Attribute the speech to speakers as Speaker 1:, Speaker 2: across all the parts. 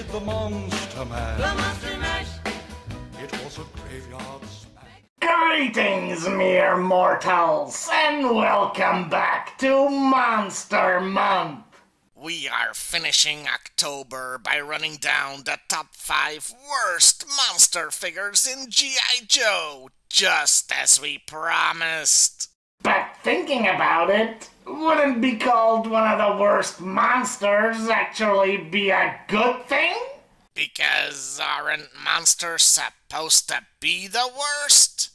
Speaker 1: did the Monster Mash.
Speaker 2: The Monster Mash.
Speaker 1: It was a graveyard smash.
Speaker 3: Greetings, mere mortals, and welcome back to Monster Month.
Speaker 4: We are finishing October by running down the top 5 worst monster figures in G.I. Joe, just as we promised.
Speaker 3: But thinking about it, wouldn't be called one of the worst monsters actually be a good thing?
Speaker 4: Because aren't monsters supposed to be the worst?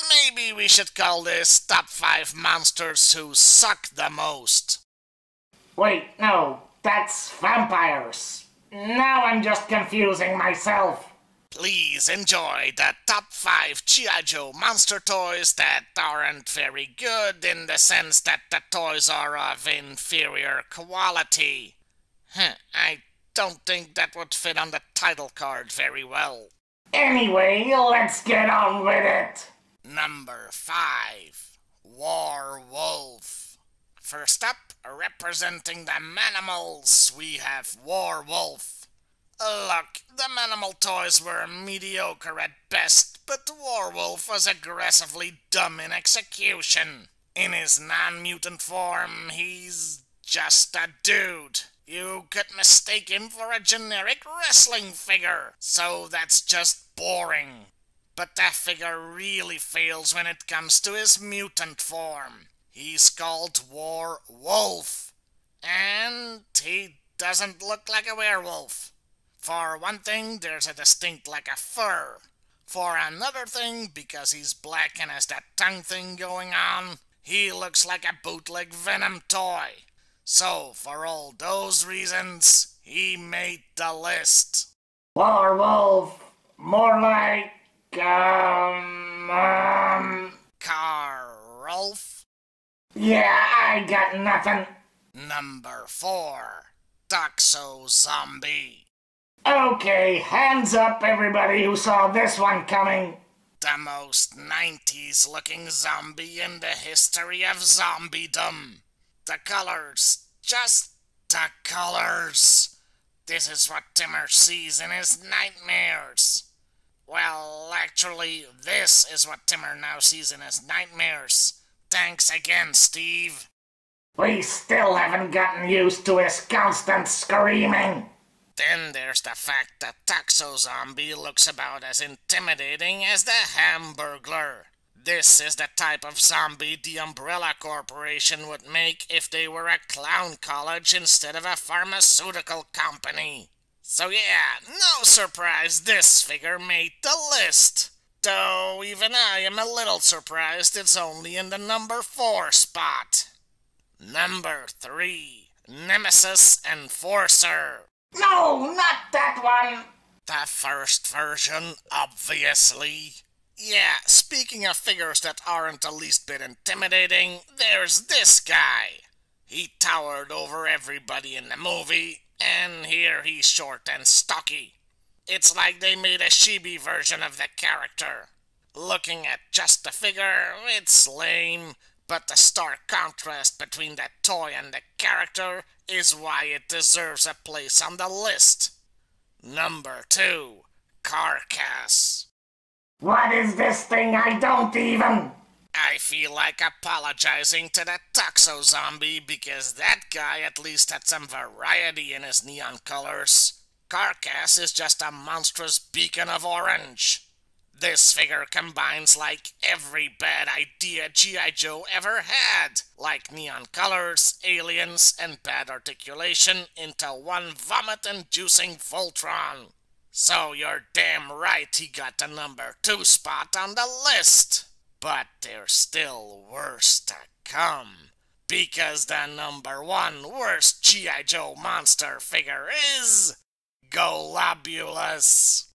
Speaker 4: Maybe we should call this top 5 monsters who suck the most.
Speaker 3: Wait, no, that's vampires. Now I'm just confusing myself.
Speaker 4: Please enjoy the top 5 G.I. Joe monster toys that aren't very good in the sense that the toys are of inferior quality. I don't think that would fit on the title card very well.
Speaker 3: Anyway, let's get on with it.
Speaker 4: Number 5, Warwolf. First up, representing the Manimals, we have Warwolf. Look, the Manimal toys were mediocre at best, but Warwolf was aggressively dumb in execution. In his non-mutant form, he's just a dude. You could mistake him for a generic wrestling figure, so that's just boring. But that figure really fails when it comes to his mutant form. He's called Warwolf, and he doesn't look like a werewolf. For one thing, there's a distinct lack of fur. For another thing, because he's black and has that tongue thing going on, he looks like a bootleg Venom toy. So, for all those reasons, he made the list.
Speaker 3: Warwolf, more like,
Speaker 4: Carolf.
Speaker 3: Yeah, I got nothing.
Speaker 4: Number 4, Toxo Zombie.
Speaker 3: Okay, hands up everybody who saw this one coming.
Speaker 4: The most 90s looking zombie in the history of zombiedom. The colors, just the colors. This is what Timmer sees in his nightmares. Well, actually, this is what Timmer now sees in his nightmares. Thanks again, Steve.
Speaker 3: We still haven't gotten used to his constant screaming.
Speaker 4: Then there's the fact that Toxo Zombie looks about as intimidating as the Hamburglar. This is the type of zombie the Umbrella Corporation would make if they were a clown college instead of a pharmaceutical company. So yeah, no surprise this figure made the list. Though even I am a little surprised it's only in the number 4 spot. Number 3, Nemesis Enforcer.
Speaker 3: No, not that one.
Speaker 4: The first version, obviously. Yeah, speaking of figures that aren't the least bit intimidating, there's this guy. He towered over everybody in the movie, and here he's short and stocky. It's like they made a chibi version of the character. Looking at just the figure, it's lame, but the stark contrast between the toy and the character is why it deserves a place on the list. Number 2, Carcass.
Speaker 3: What is this thing? I don't even...
Speaker 4: I feel like apologizing to the Toxo Zombie because that guy at least had some variety in his neon colors. Carcass is just a monstrous beacon of orange. This figure combines like every bad idea G.I. Joe ever had, like neon colors, aliens, and bad articulation into one vomit-inducing Voltron. So you're damn right he got the number 2 spot on the list. But there's still worse to come. Because the number 1 worst G.I. Joe monster figure is... Globulus.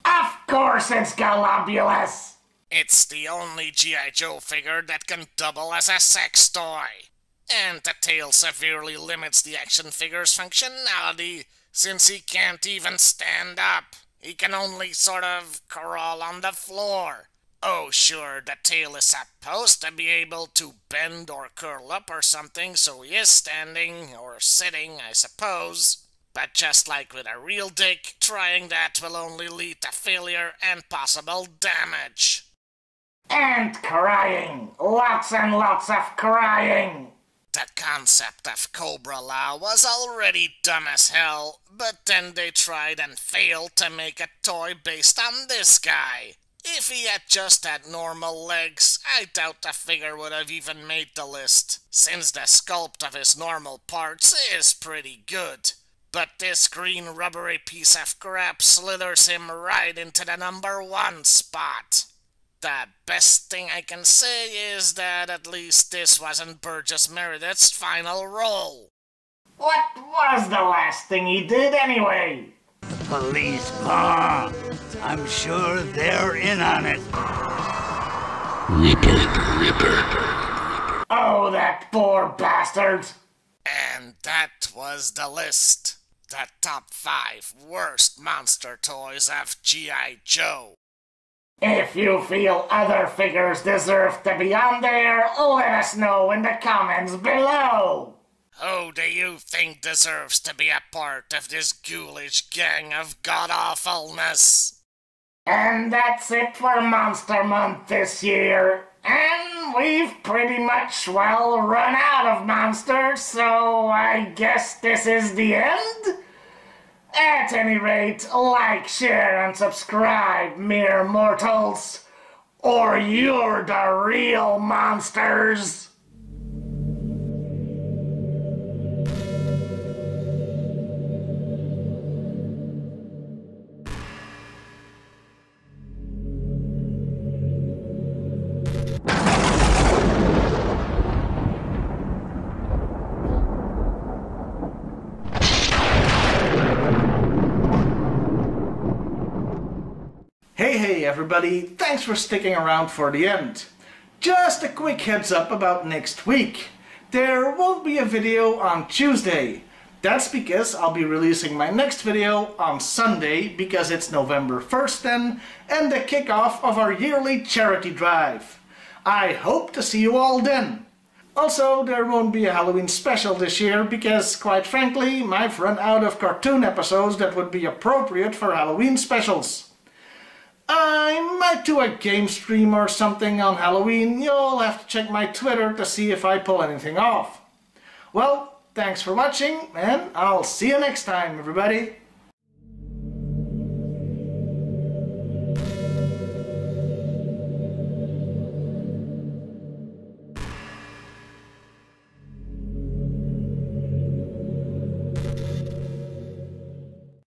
Speaker 3: Of course it's Globulus.
Speaker 4: It's the only G.I. Joe figure that can double as a sex toy. And the tail severely limits the action figure's functionality, since he can't even stand up. He can only sort of crawl on the floor. Oh sure, the tail is supposed to be able to bend or curl up or something, so he is standing, or sitting, I suppose. But just like with a real dick, trying that will only lead to failure and possible damage.
Speaker 3: And crying. Lots and lots of crying.
Speaker 4: The concept of Cobra Law was already dumb as hell, but then they tried and failed to make a toy based on this guy. If he had just had normal legs, I doubt the figure would have even made the list, since the sculpt of his normal parts is pretty good. But this green rubbery piece of crap slithers him right into the #1 spot. The best thing I can say is that at least this wasn't Burgess Meredith's final role.
Speaker 3: What was the last thing he did anyway?
Speaker 2: Police, Pa. I'm sure they're in on it.
Speaker 1: Ripper.
Speaker 3: Oh, that poor bastard.
Speaker 4: And that was the list. The top 5 worst monster toys of G.I. Joe.
Speaker 3: If you feel other figures deserve to be on there, let us know in the comments below.
Speaker 4: Who do you think deserves to be a part of this ghoulish gang of god-awfulness?
Speaker 3: And that's it for Monster Month this year. And we've pretty much, well, run out of monsters, so I guess this is the end? At any rate, like, share, and subscribe, mere mortals, or you're the real monsters!
Speaker 5: Hey everybody, thanks for sticking around for the end. Just a quick heads up about next week. There won't be a video on Tuesday. That's because I'll be releasing my next video on Sunday because it's November 1st then, and the kickoff of our yearly charity drive. I hope to see you all then. Also, there won't be a Halloween special this year because, quite frankly, I've run out of cartoon episodes that would be appropriate for Halloween specials. I might do a game stream or something on Halloween. You'll have to check my Twitter to see if I pull anything off. Well, thanks for watching, and I'll see you next time, everybody.